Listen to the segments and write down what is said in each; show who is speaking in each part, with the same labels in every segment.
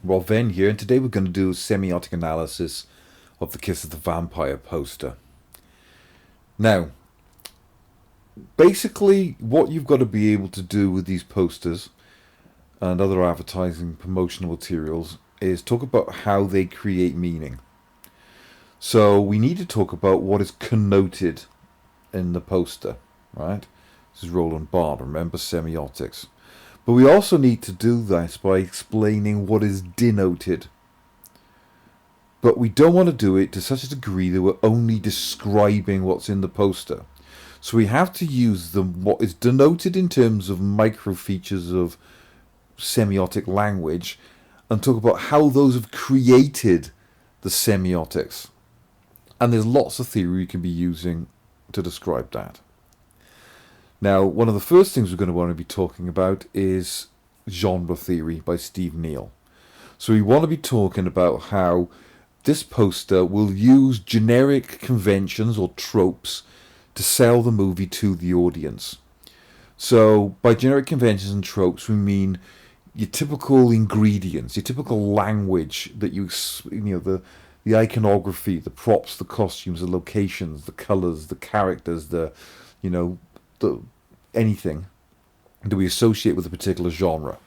Speaker 1: Rob Venn here, and today we're going to do a semiotic analysis of the Kiss of the Vampire poster. Now, basically, what you've got to be able to do with these posters and other advertising promotional materials is talk about how they create meaning. So we need to talk about what is connoted in the poster, right? This is Roland Barthes, remember semiotics. But we also need to do this by explaining what is denoted. But we don't want to do it to such a degree that we're only describing what's in the poster. So we have to use what is denoted in terms of micro features of semiotic language and talk about how those have created the semiotics. And there's lots of theory we can be using to describe that. Now, one of the first things we're going to want to be talking about is genre theory by Steve Neill. So we want to be talking about how this poster will use generic conventions or tropes to sell the movie to the audience. So by generic conventions and tropes, we mean your typical ingredients, your typical language that the iconography, the props, the costumes, the locations, the colors, the characters, anything that we associate with a particular genre.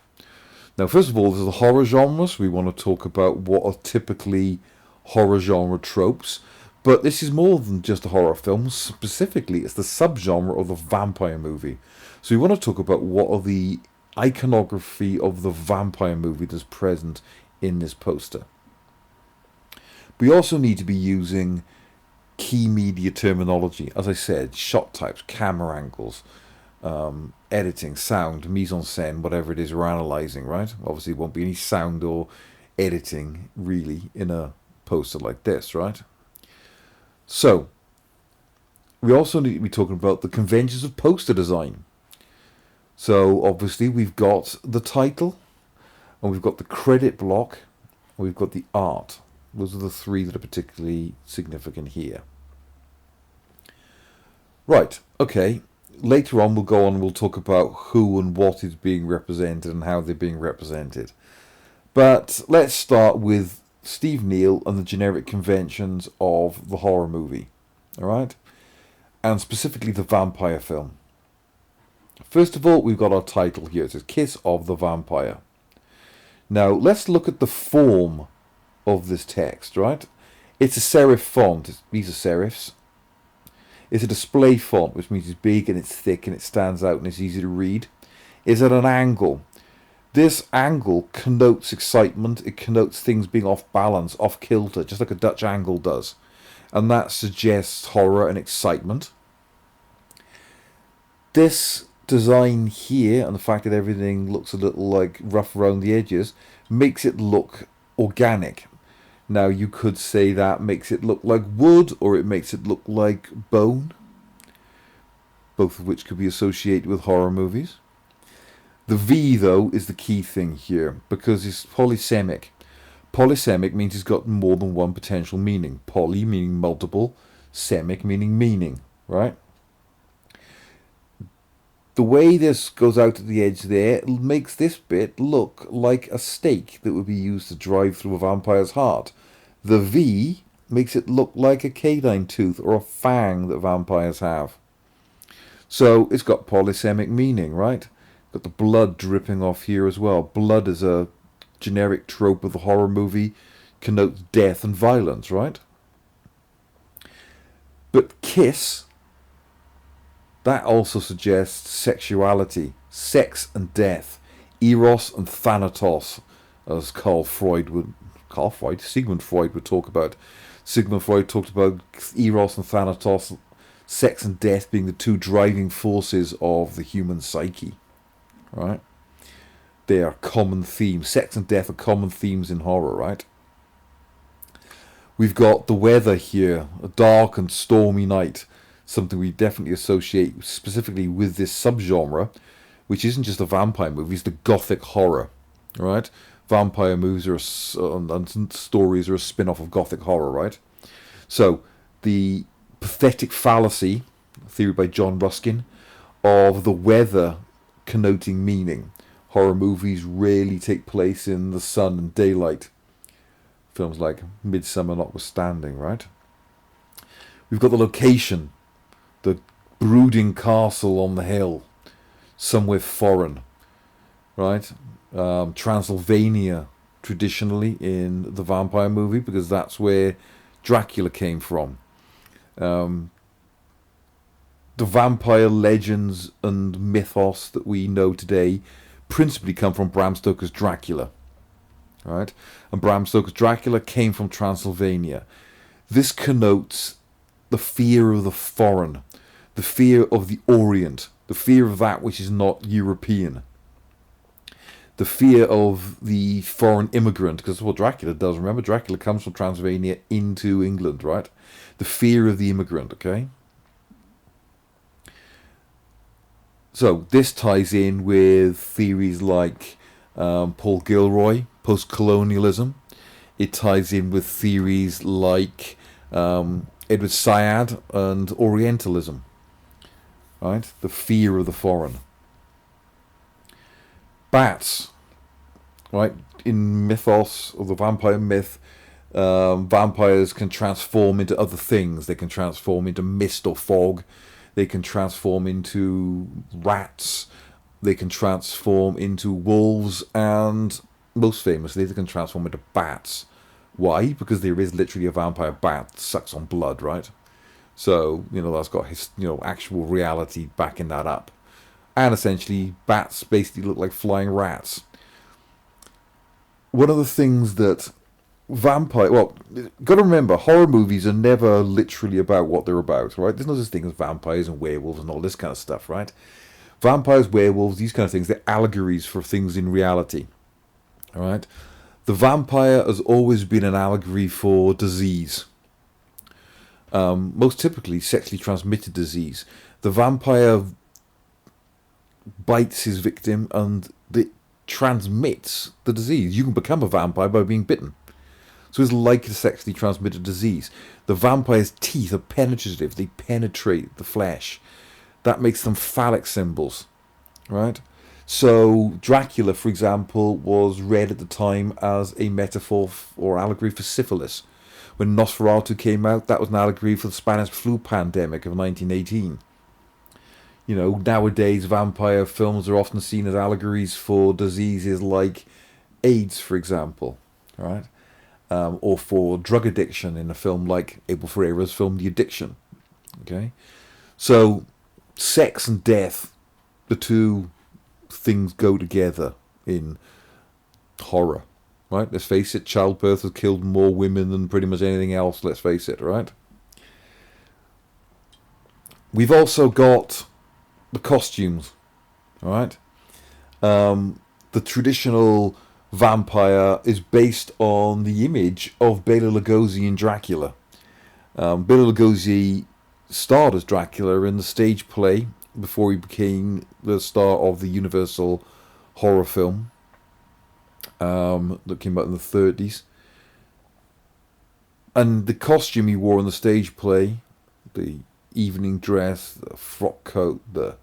Speaker 1: Now, first of all, there's the horror genres. We want to talk about what are typically horror genre tropes, but this is more than just a horror film. Specifically, it's the subgenre of the vampire movie. So we want to talk about what are the iconography of the vampire movie that's present in this poster. We also need to be using key media terminology. As I said, shot types, camera angles, editing, sound, mise en scène, whatever it is we're analysing, right? Obviously, there won't be any sound or editing, really, in a poster like this, right? So, we also need to be talking about the conventions of poster design. So, obviously, we've got the title, and we've got the credit block, and we've got the art. Those are the three that are particularly significant here. Right, okay. Later on, we'll go on and we'll talk about who and what is being represented and how they're being represented. But let's start with Steve Neill and the generic conventions of the horror movie. Alright? And specifically the vampire film. First of all, we've got our title here. It says Kiss of the Vampire. Now, let's look at the form of this text, right? It's a serif font. These are serifs. It's a display font, which means it's big and it's thick and it stands out and it's easy to read. It's at an angle. This angle connotes excitement. It connotes things being off balance, off kilter, just like a Dutch angle does. And that suggests horror and excitement. This design here, and the fact that everything looks a little like rough around the edges, makes it look organic. Now, you could say that makes it look like wood, or it makes it look like bone, both of which could be associated with horror movies. The V, though, is the key thing here, because it's polysemic. Polysemic means it's got more than one potential meaning. Poly meaning multiple, semic meaning meaning, right? The way this goes out at the edge there makes this bit look like a stake that would be used to drive through a vampire's heart. The V makes it look like a canine tooth or a fang that vampires have. So it's got polysemic meaning, right? Got the blood dripping off here as well. Blood is a generic trope of the horror movie, connotes death and violence, right? But kiss, that also suggests sexuality, sex and death, eros and thanatos, as Sigmund Freud would talk about. Sigmund Freud talked about eros and thanatos, sex and death being the two driving forces of the human psyche, right? They are common themes. Sex and death are common themes in horror, right? We've got the weather here, a dark and stormy night, something we definitely associate specifically with this subgenre, which isn't just a vampire movie, it's the gothic horror, right? Vampire movies and stories are a spin-off of gothic horror, right? So, the pathetic fallacy, theory by John Ruskin, of the weather connoting meaning. Horror movies rarely take place in the sun and daylight. Films like Midsummer notwithstanding, right? We've got the location, the brooding castle on the hill, somewhere foreign, right? Transylvania, traditionally in the vampire movie, because that's where Dracula came from. The vampire legends and mythos that we know today principally come from Bram Stoker's Dracula, right? And Bram Stoker's Dracula came from Transylvania. This connotes the fear of the foreign, the fear of the Orient, the fear of that which is not European, the fear of the foreign immigrant, because that's what Dracula does. Remember, Dracula comes from Transylvania into England, right? The fear of the immigrant, okay? So this ties in with theories like Paul Gilroy, post-colonialism. It ties in with theories like Edward Syed and Orientalism, right? The fear of the foreign. Bats, right? In mythos, or the vampire myth, vampires can transform into other things. They can transform into mist or fog. They can transform into rats. They can transform into wolves. And most famously, they can transform into bats. Why? Because there is literally a vampire bat that sucks on blood, right? So, that's got actual reality backing that up. And essentially, bats basically look like flying rats. One of the things that got to remember, horror movies are never literally about what they're about, right? There's no such thing as vampires and werewolves and all this kind of stuff, right? Vampires, werewolves, these kind of things, they're allegories for things in reality, all right? The vampire has always been an allegory for disease. Most typically, sexually transmitted disease. The vampire bites his victim and it transmits the disease. You can become a vampire by being bitten. So it's like a sexually transmitted disease. The vampire's teeth are penetrative. They penetrate the flesh. That makes them phallic symbols, right? So Dracula, for example, was read at the time as a metaphor or allegory for syphilis. When Nosferatu came out, that was an allegory for the Spanish flu pandemic of 1918. Nowadays vampire films are often seen as allegories for diseases like AIDS, for example, right? Or for drug addiction in a film like Abel Ferreira's film The Addiction. Okay, so sex and death, the two things go together in horror, right? Let's face it, childbirth has killed more women than pretty much anything else, let's face it, right? We've also got the costumes, all right? The traditional vampire is based on the image of Bela Lugosi in Dracula. Bela Lugosi starred as Dracula in the stage play before he became the star of the Universal horror film that came out in the 30s. And the costume he wore in the stage play, the evening dress, the frock coat, the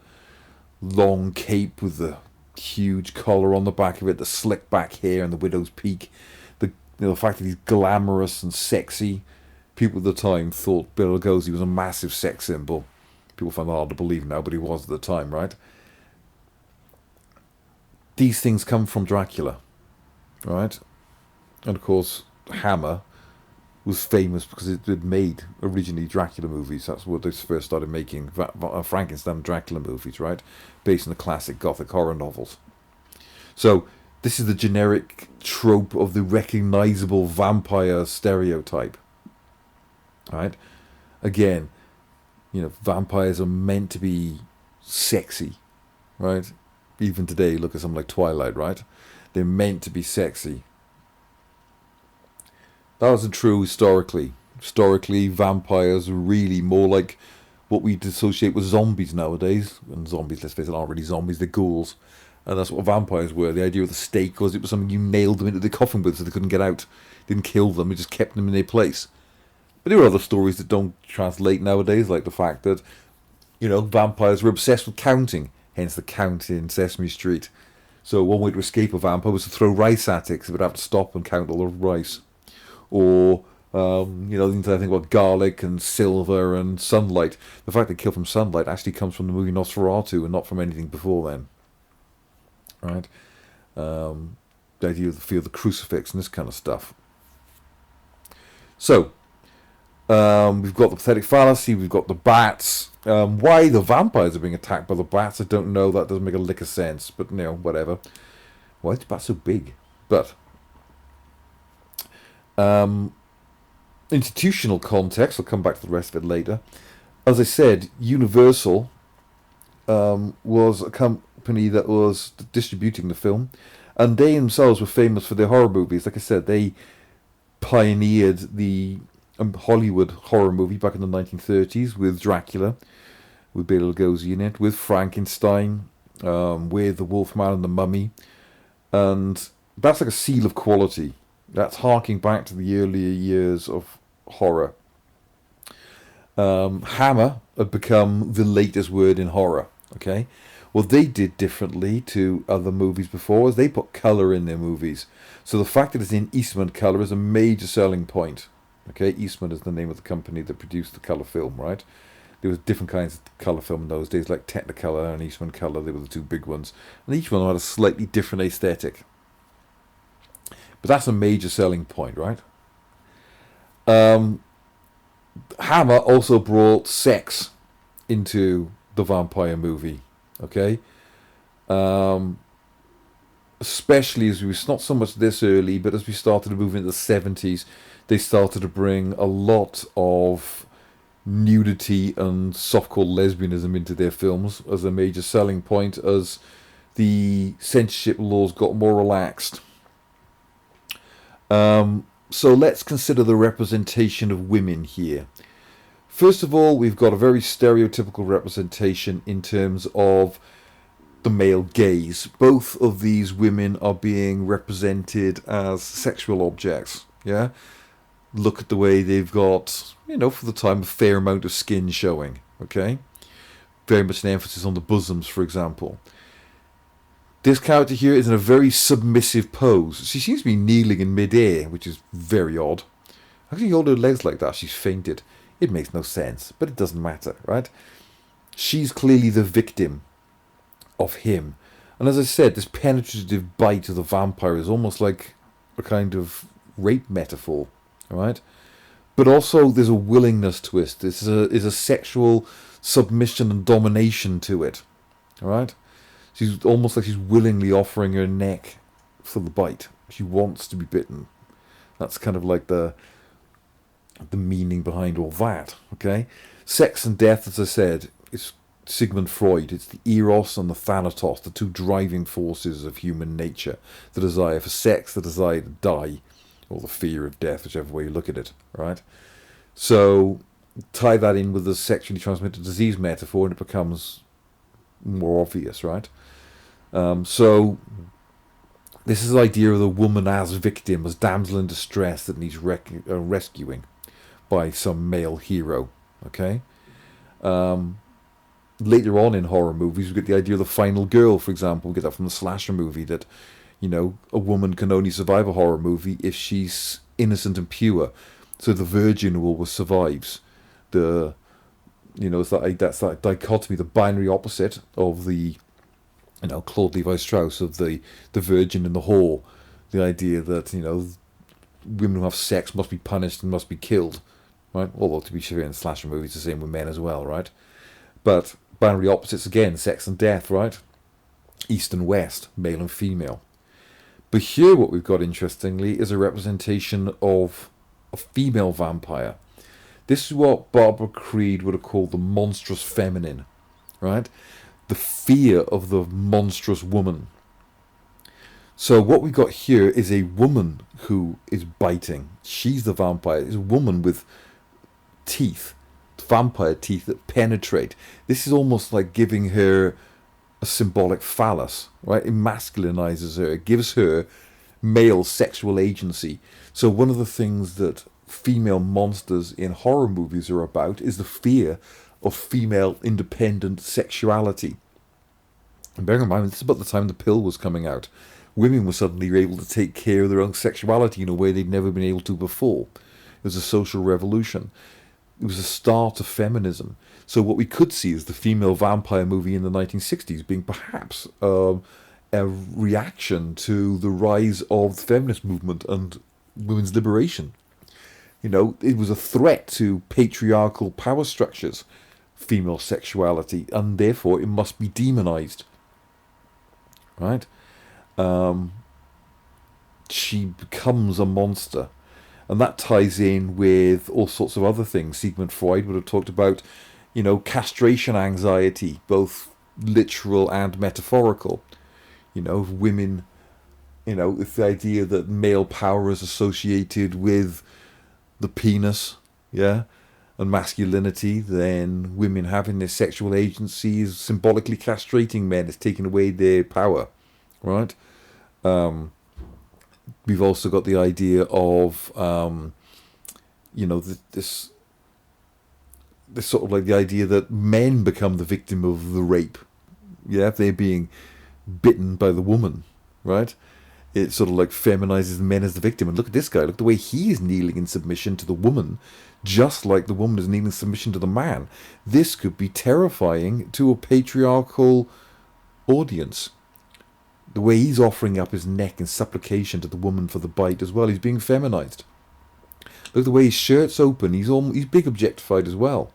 Speaker 1: long cape with the huge collar on the back of it, the slick back hair and the widow's peak, the fact that he's glamorous and sexy. People at the time thought Bela Lugosi was a massive sex symbol. People find that hard to believe now, but he was at the time, right? These things come from Dracula, right? And of course, Hammer was famous because it had made originally Dracula movies. That's what they first started making Frankenstein and Dracula movies, right? Based on the classic Gothic horror novels. So this is the generic trope of the recognizable vampire stereotype, right? Again, vampires are meant to be sexy, right? Even today, look at something like Twilight, right? They're meant to be sexy. That wasn't true historically. Historically, vampires are really more like what we associate with zombies nowadays. And zombies, let's face it, aren't really zombies, they're ghouls. And that's what vampires were. The idea of the stake was it was something you nailed them into the coffin with so they couldn't get out. Didn't kill them, it just kept them in their place. But there are other stories that don't translate nowadays, like the fact that, vampires were obsessed with counting. Hence the count in Sesame Street. So one way to escape a vampire was to throw rice at it, because it would have to stop and count all the rice. Or, the entire thing about garlic and silver and sunlight. The fact they kill from sunlight actually comes from the movie Nosferatu and not from anything before then. Right? The idea of the fear of the crucifix and this kind of stuff. So, we've got the pathetic fallacy, we've got the bats. Why the vampires are being attacked by the bats, I don't know. That doesn't make a lick of sense, but whatever. Why is the bat so big? But institutional context, I'll come back to the rest of it later. As I said, Universal was a company that was distributing the film, and they themselves were famous for their horror movies. Like I said, they pioneered the Hollywood horror movie back in the 1930s with Dracula, with Bela Lugosi in it, with Frankenstein, with The Wolfman and the Mummy, and that's like a seal of quality. That's harking back to the earlier years of horror. Hammer had become the latest word in horror. Okay, what they did differently to other movies before is they put colour in their movies. So the fact that it's in Eastman colour is a major selling point. Okay, Eastman is the name of the company that produced the colour film, right? There was different kinds of colour film in those days, like Technicolor and Eastman colour. They were the two big ones, and each one had a slightly different aesthetic. But that's a major selling point, right? Hammer also brought sex into the vampire movie, okay? Especially as we was not so much this early, but as we started to move into the 70s, they started to bring a lot of nudity and softcore lesbianism into their films as a major selling point, as the censorship laws got more relaxed. So let's consider the representation of women here. First of all, we've got a very stereotypical representation in terms of the male gaze. Both of these women are being represented as sexual objects. Yeah, look at the way they've got, for the time, a fair amount of skin showing. Okay, very much an emphasis on the bosoms, for example. This character here is in a very submissive pose. She seems to be kneeling in mid-air, which is very odd. How can you hold her legs like that? She's fainted. It makes no sense, but it doesn't matter, right? She's clearly the victim of him. And as I said, this penetrative bite of the vampire is almost like a kind of rape metaphor, right? But also there's a willingness to it. This is a sexual submission and domination to it, all right? She's almost like she's willingly offering her neck for the bite. She wants to be bitten. That's kind of like the meaning behind all that, okay? Sex and death, as I said, is Sigmund Freud. It's the eros and the thanatos, the two driving forces of human nature. The desire for sex, the desire to die, or the fear of death, whichever way you look at it, right? So tie that in with the sexually transmitted disease metaphor and it becomes more obvious, right? So this is the idea of the woman as victim, as damsel in distress that needs rescuing by some male hero, okay? Later on in horror movies, we get the idea of the final girl, for example. We get that from the slasher movie, that, a woman can only survive a horror movie if she's innocent and pure. So the virgin always survives. It's that's that dichotomy, the binary opposite of the, Claude Levi-Strauss, of the virgin and the whore. The idea that, women who have sex must be punished and must be killed, right? Although, to be sure, in slasher movies, the same with men as well, right? But binary opposites again, sex and death, right? East and west, male and female. But here what we've got, interestingly, is a representation of a female vampire. This is what Barbara Creed would have called the monstrous feminine, right? The fear of the monstrous woman. So what we've got here is a woman who is biting. She's the vampire. It's a woman with teeth, vampire teeth that penetrate. This is almost like giving her a symbolic phallus, right? It masculinizes her. It gives her male sexual agency. So one of the things that female monsters in horror movies are about is the fear of female independent sexuality. And bearing in mind, this is about the time the pill was coming out. Women were suddenly able to take care of their own sexuality in a way they'd never been able to before. It was a social revolution. It was the start of feminism. So what we could see is the female vampire movie in the 1960s being perhaps a reaction to the rise of the feminist movement and women's liberation. You know, it was a threat to patriarchal power structures, female sexuality, and therefore it must be demonized. Right? She becomes a monster. And that ties in with all sorts of other things. Sigmund Freud would have talked about, you know, castration anxiety, both literal and metaphorical. You know, women, you know, it's the idea that male power is associated with the penis, yeah, and masculinity, then women having their sexual agency is symbolically castrating men. It's taking away their power, right? We've also got the idea of, you know, this sort of like the idea that men become the victim of the rape. Yeah, they're being bitten by the woman, right? It sort of like feminizes the men as the victim. And look at this guy. Look at the way he is kneeling in submission to the woman, just like the woman is kneeling in submission to the man. This could be terrifying to a patriarchal audience. The way he's offering up his neck in supplication to the woman for the bite as well. He's being feminized. Look at the way his shirt's open. He's big objectified as well.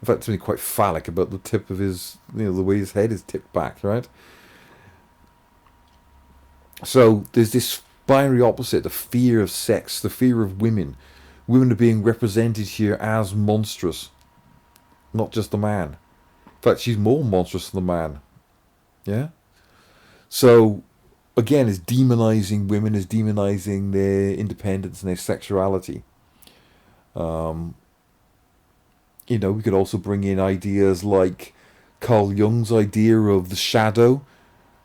Speaker 1: In fact, something quite phallic about the tip of his, you know, the way his head is tipped back, right? So there's this binary opposite, the fear of sex, the fear of women. Women are being represented here as monstrous, not just the man. In fact, she's more monstrous than the man. Yeah? So, again, it's demonizing women, is demonizing their independence and their sexuality. You know, we could also bring in ideas like Carl Jung's idea of the shadow,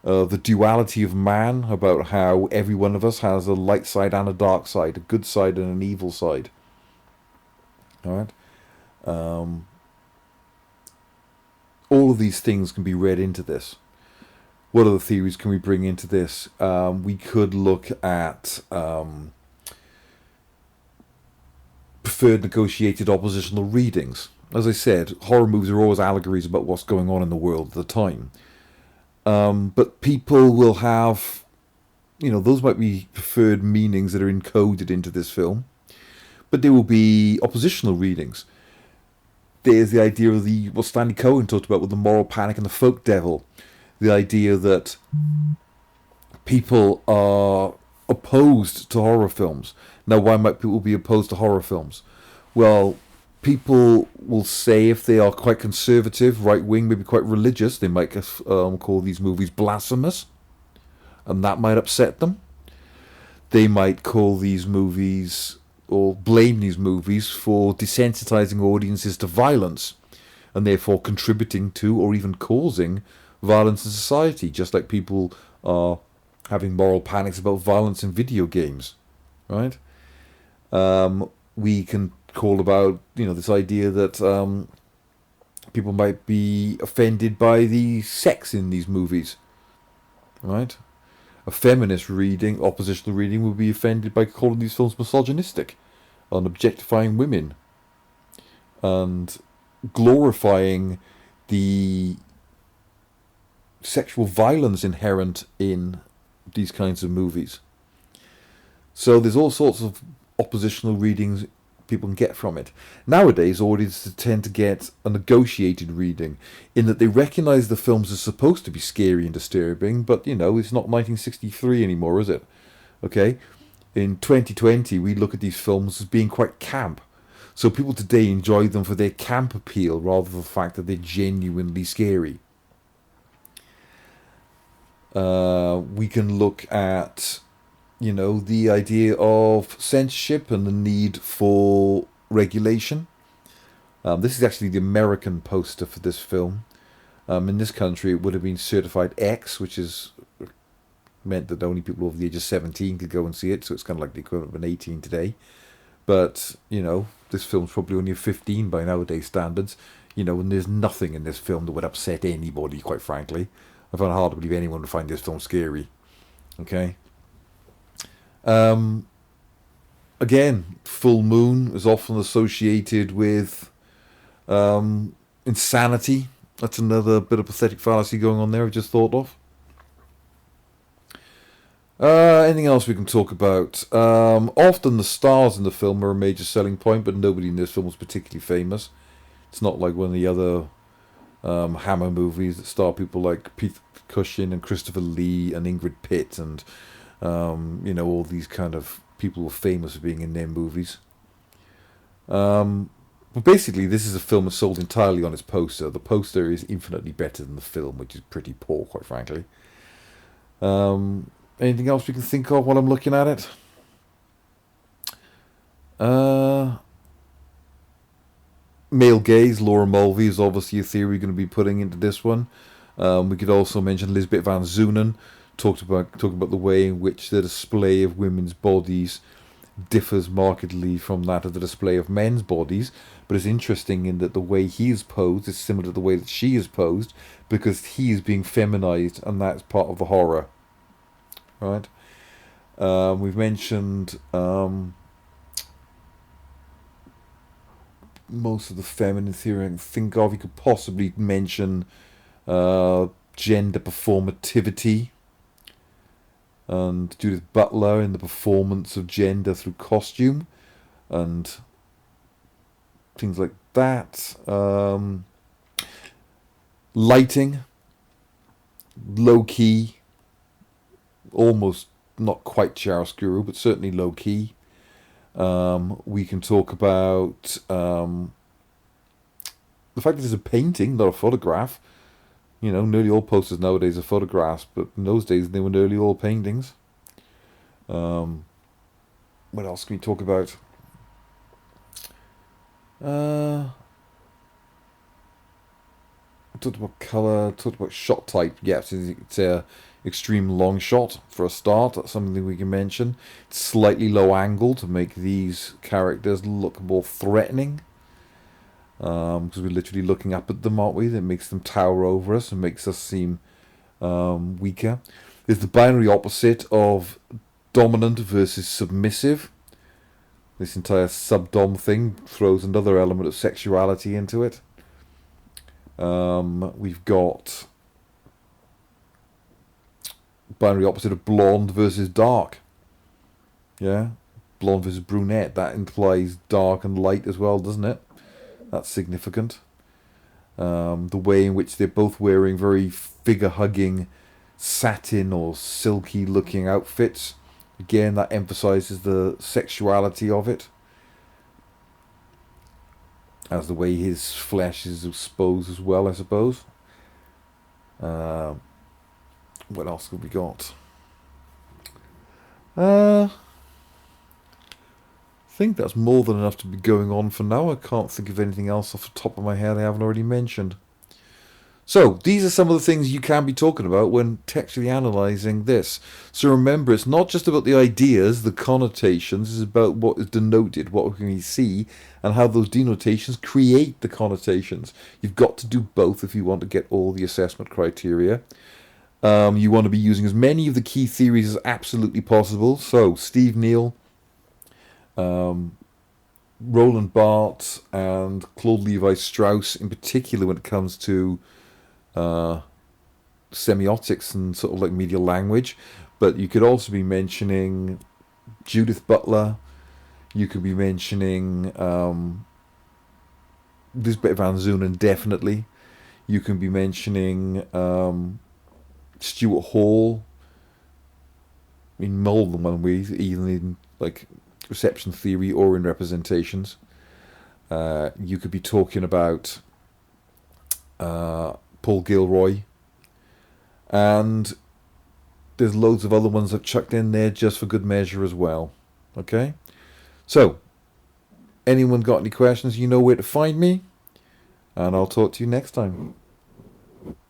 Speaker 1: the duality of man, about how every one of us has a light side and a dark side, a good side and an evil side. All right? All of these things can be read into this. What other theories can we bring into this? We could look at preferred negotiated oppositional readings. As I said, horror movies are always allegories about what's going on in the world at the time. But people will have, you know, those might be preferred meanings that are encoded into this film. But there will be oppositional readings. There's the idea of what Stanley Cohen talked about with the moral panic and the folk devil. The idea that people are opposed to horror films. Now, why might people be opposed to horror films? Well, people will say if they are quite conservative, right-wing, maybe quite religious, they might call these movies blasphemous, and that might upset them. They might call these movies, or blame these movies for desensitizing audiences to violence, and therefore contributing to or even causing violence in society, just like people are having moral panics about violence in video games, right? We can call about, you know, this idea that people might be offended by the sex in these movies, right? A feminist reading, oppositional reading, would be offended by calling these films misogynistic and objectifying women and glorifying the sexual violence inherent in these kinds of movies. So there's all sorts of oppositional readings people can get from it. Nowadays, audiences tend to get a negotiated reading in that they recognise the films are supposed to be scary and disturbing, but, you know, it's not 1963 anymore, is it? Okay? In 2020, we look at these films as being quite camp. So people today enjoy them for their camp appeal rather than the fact that they're genuinely scary. We can look at, you know, the idea of censorship and the need for regulation. This is actually the American poster for this film. In this country, it would have been certified X, which is meant that only people over the age of 17 could go and see it. So it's kind of like the equivalent of an 18 today. But, you know, this film's probably only a 15 by nowadays standards. You know, and there's nothing in this film that would upset anybody, quite frankly. I find it hard to believe anyone would find this film scary. Okay. Um, Again, full moon is often associated with insanity. That's another bit of pathetic fallacy going on there I just thought of. Anything else we can talk about? Often the stars in the film are a major selling point, but nobody in this film was particularly famous. It's not like one of the other Hammer movies that star people like Pete Cushing and Christopher Lee and Ingrid Pitt and all these kind of people who are famous for being in their movies. But basically, this is a film that's sold entirely on its poster. The poster is infinitely better than the film, which is pretty poor, quite frankly. Anything else we can think of while I'm looking at it? Male gaze, Laura Mulvey is obviously a theory we're going to be putting into this one. We could also mention Lisbeth Van Zunen talked about the way in which the display of women's bodies differs markedly from that of the display of men's bodies, but it's interesting in that the way he is posed is similar to the way that she is posed, because he is being feminized, and that's part of the horror. Right? We've mentioned most of the feminine theory I can think of. You could possibly mention gender performativity and Judith Butler in the performance of gender through costume and things like that. Lighting, low key, almost not quite chiaroscuro, but certainly low key. We can talk about the fact that it's a painting, not a photograph. Nearly all posters nowadays are photographs, but in those days they were nearly all paintings. What else can we talk about? Talked about colour, talked about shot type. Yes, it's a extreme long shot for a start. That's something we can mention. It's slightly low angle to make these characters look more threatening. Because we're literally looking up at them, aren't we? That makes them tower over us and makes us seem weaker. There's the binary opposite of dominant versus submissive. This entire subdom thing throws another element of sexuality into it. We've got binary opposite of blonde versus dark. Yeah, blonde versus brunette. That implies dark and light as well, doesn't it? That's significant. The way in which they're both wearing very figure-hugging satin or silky-looking outfits. Again, that emphasizes the sexuality of it. As the way his flesh is exposed as well, I suppose. What else have we got? I think that's more than enough to be going on for now. I can't think of anything else off the top of my head I haven't already mentioned. So, these are some of the things you can be talking about when textually analysing this. So remember, it's not just about the ideas, the connotations, it's about what is denoted, what can we see, and how those denotations create the connotations. You've got to do both if you want to get all the assessment criteria. You want to be using as many of the key theories as absolutely possible. So, Steve Neal, Roland Barthes, and Claude Levi-Strauss in particular when it comes to semiotics and sort of like media language. But you could also be mentioning Judith Butler. You could be mentioning Lisbeth Van Zunen, definitely. You can be mentioning Stuart Hall in more than one way, either in like reception theory or in representations. You could be talking about Paul Gilroy, and there's loads of other ones I've chucked in there just for good measure as well. Okay, so anyone got any questions, you know where to find me, and I'll talk to you next time.